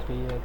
3x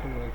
3x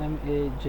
MAJ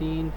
3